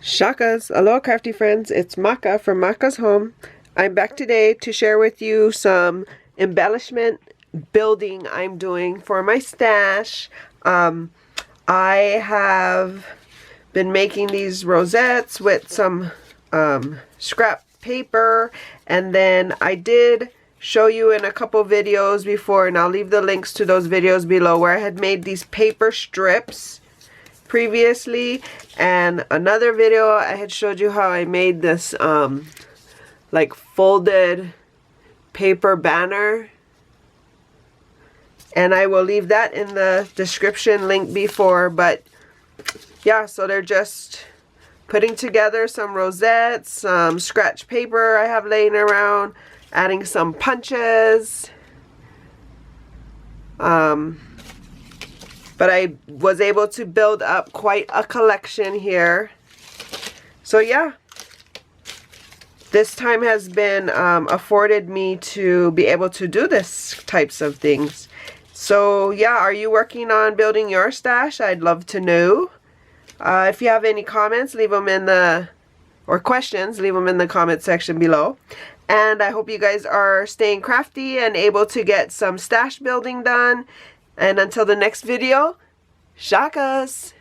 Shakas, aloha crafty friends, it's Maka from Maka's Home. I'm back today to share with you some embellishment building I'm doing for my stash. I have been making these rosettes with some scrap paper, and then I did show you in a couple videos before, and I'll leave the links to those videos below, where I had made these paper strips previously, and another video I had showed you how I made this like folded paper banner, and I will leave that in the description link before. But yeah, so they're just putting together some rosettes, some scratch paper I have laying around, adding some punches. But I was able to build up quite a collection here. So yeah, this time has been afforded me to be able to do this types of things. So yeah, are you working on building your stash? I'd love to know. If you have any comments, leave them in the, or questions, leave them in the comment section below. And I hope you guys are staying crafty and able to get some stash building done. And until the next video, shakas!